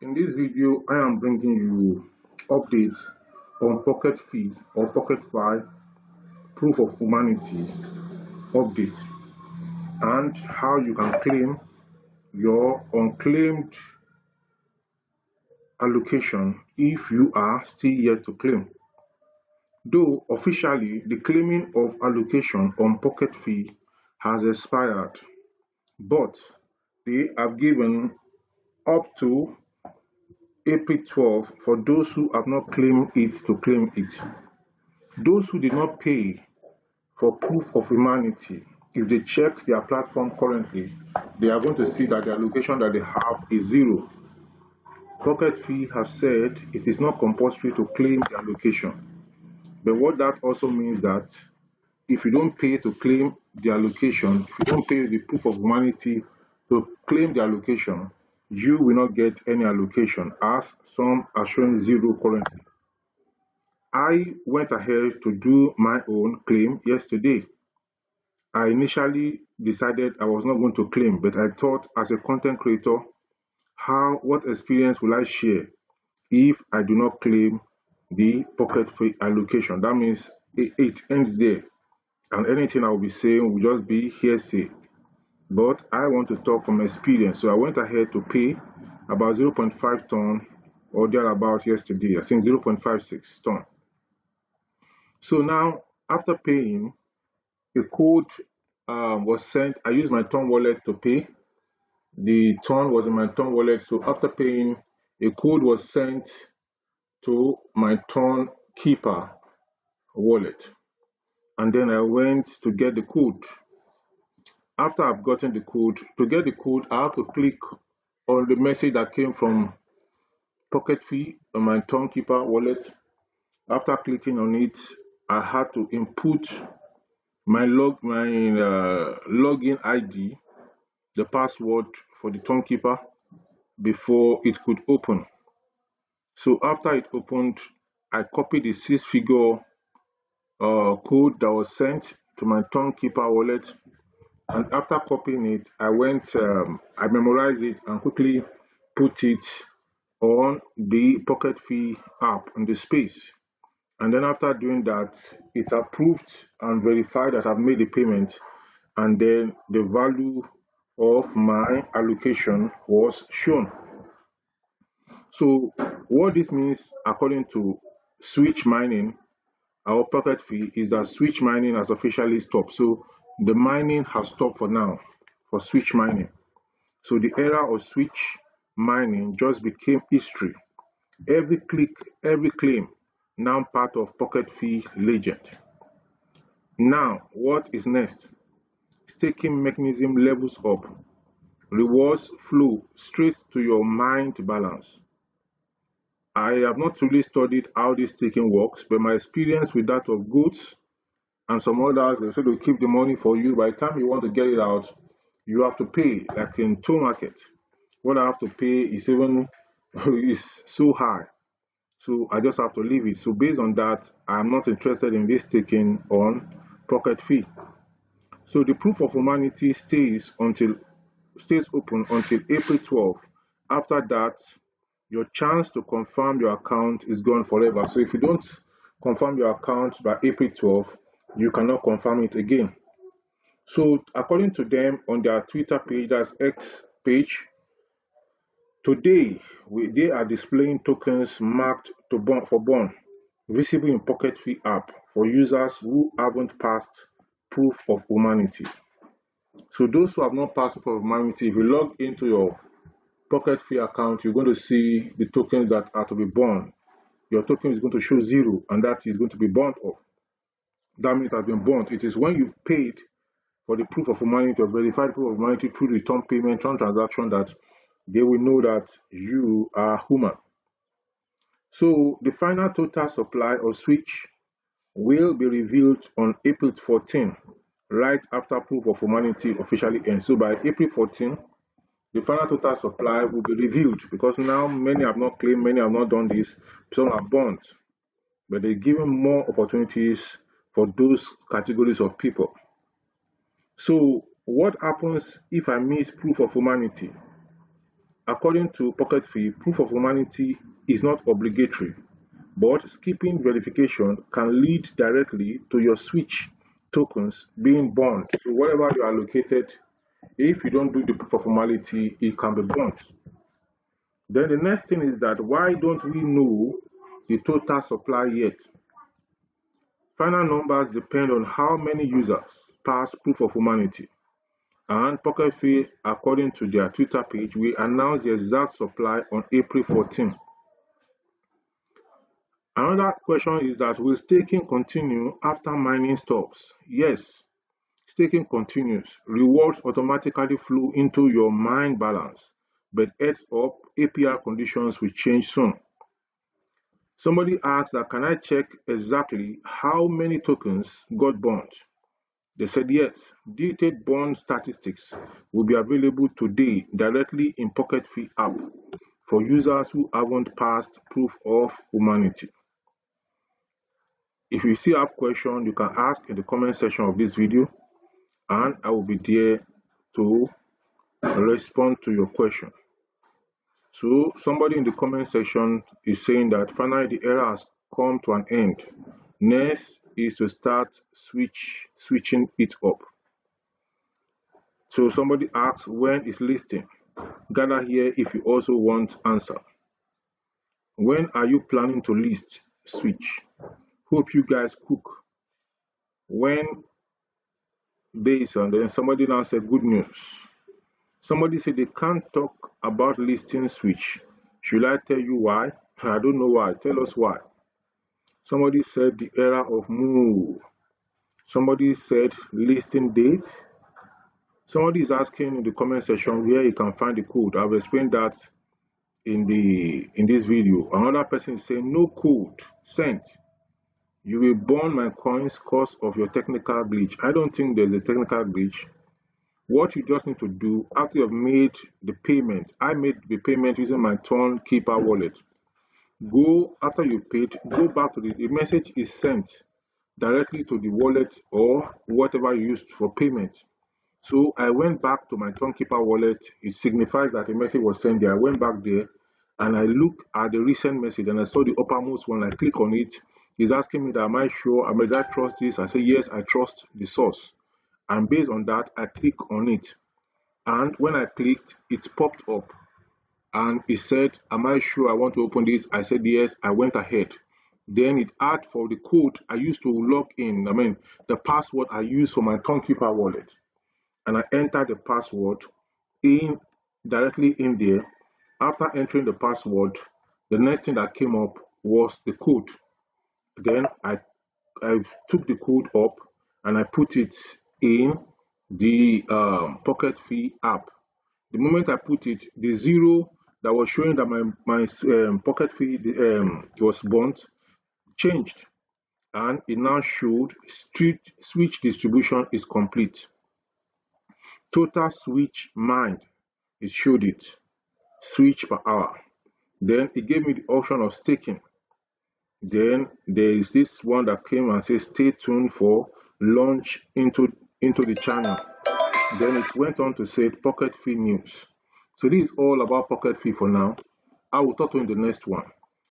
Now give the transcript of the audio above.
In this video, I am bringing you updates on PocketFi or PocketFi Proof of Humanity update and how you can claim your unclaimed allocation if you are still yet to claim. Though officially the claiming of allocation on PocketFi has expired, but they have given up to April 12 for those who have not claimed it to claim it. Those who did not pay for proof of humanity, if they check their platform currently, they are going to see that the allocation that they have is zero. PocketFi has said it is not compulsory to claim the allocation, but what that also means that if you don't pay to claim the allocation, if you don't pay the proof of humanity to claim the allocation, you will not get any allocation, as some are showing zero currently. I went ahead to do my own claim yesterday. I initially decided I was not going to claim, but I thought as a content creator, what experience will I share if I do not claim the PocketFi allocation? That means it ends there, and anything I will be saying will just be hearsay. But I want to talk from experience, so I went ahead to pay about 0.5 ton or thereabout yesterday. I think 0.56 ton. So now, after paying, a code was sent. I used my Ton wallet to pay. The Ton was in my Ton wallet. So after paying, a code was sent to my Ton Keeper wallet. And then I went to get the code. After I've gotten the code, to get the code, I have to click on the message that came from PocketFi on my Ton Keeper wallet. After clicking on it, I had to input my login ID, the password for the Ton Keeper, before it could open. So after it opened, I copied the 6-figure code that was sent to my Ton Keeper wallet, and after copying it, I memorized it and quickly put it on the PocketFi app in the space. And then after doing that, it approved and verified that I've made the payment, and then the value of my allocation was shown. So what this means, according to Switch Mining, our PocketFi, is that Switch Mining has officially stopped. So the mining has stopped for now for Switch Mining. So the era of Switch Mining just became history. Every click, every claim, now part of PocketFi legend. Now, what is next? Staking mechanism levels up. Rewards flow straight to your mined balance. I have not really studied how this staking works, but my experience with that of Goods and some others, they say to keep the money for you. By the time you want to get it out, you have to pay, like in Tool Market. What I have to pay is is so high. So I just have to leave it. So based on that, I'm not interested in this staking on PocketFi. So the proof of humanity stays open until April 12. After that, your chance to confirm your account is gone forever. So if you don't confirm your account by April 12, you cannot confirm it again. So according to them, on their Twitter page, that's X page, today they are displaying tokens marked for burn, visible in PocketFi app for users who haven't passed proof of humanity. So those who have not passed proof of humanity, if you log into your PocketFi account, you're going to see the tokens that are to be burned. Your token is going to show zero, and that is going to be burnt off. That means it has been burnt. It is when you've paid for the proof of humanity or verified proof of humanity through the return payment, return transaction, that they will know that you are human. So the final total supply of Switch will be revealed on April 14, right after proof of humanity officially ends. So by April 14, the final total supply will be revealed, because now many have not claimed, many have not done this, some are burnt, but they're giving more opportunities for those categories of people. So what happens if I miss proof of humanity? according to PocketFi, proof of humanity is not obligatory, but skipping verification can lead directly to your switch tokens being burned. So wherever you are located, if you don't do the proof of humanity, it can be burned. Then the next thing is that why don't we know the total supply yet? Final numbers depend on how many users pass proof of humanity. And PocketFi, according to their Twitter page, will announce the exact supply on April 14. Another question is that will staking continue after mining stops? Yes, staking continues. Rewards automatically flow into your mine balance, but heads up, APR conditions will change soon. Somebody asked that can I check exactly how many tokens got burned? They said yes, detailed burn statistics will be available today directly in PocketFi app for users who haven't passed proof of humanity. If you still have questions, you can ask in the comment section of this video and I will be there to respond to your question. So somebody in the comment section is saying that finally the era has come to an end. Next is to start switching it up. So somebody asks when is listing? Gather here if you also want answer. When are you planning to list switch? Hope you guys cook. When days and then somebody now said good news. Somebody said they can't talk about listing switch. Should I tell you why? I don't know why. Tell us why. Somebody said the era of move. Somebody said listing date. Somebody is asking in the comment section where you can find the code. I've explained that in this video. Another person is saying no code sent. You will burn my coins because of your technical glitch. I don't think there's a technical glitch. What you just need to do after you've made the payment, I made the payment using my Keeper wallet. Go after you paid, go back to the message is sent directly to the wallet or whatever you used for payment. So I went back to my Keeper wallet. It signifies that a message was sent there. I went back there and I looked at the recent message and I saw the uppermost one. I click on it. He's asking me that am I sure? Am I trust this? I say yes, I trust the source. And based on that, I click on it. And when I clicked, it popped up. And it said, am I sure I want to open this? I said yes, I went ahead. Then it asked for the code I used to log in. The password I used for my Keeper wallet. And I entered the password directly in there. After entering the password, the next thing that came up was the code. Then I took the code up and I put it in the PocketFi app. The moment I put it, the zero that was showing that my PocketFi was burnt changed, and it now showed switch distribution is complete. Total switch mined, it showed it, switch per hour. Then it gave me the option of staking. Then there is this one that came and says stay tuned for launch into the channel. Then it went on to say PocketFi news. So this is all about PocketFi for now. I will talk to you in the next one.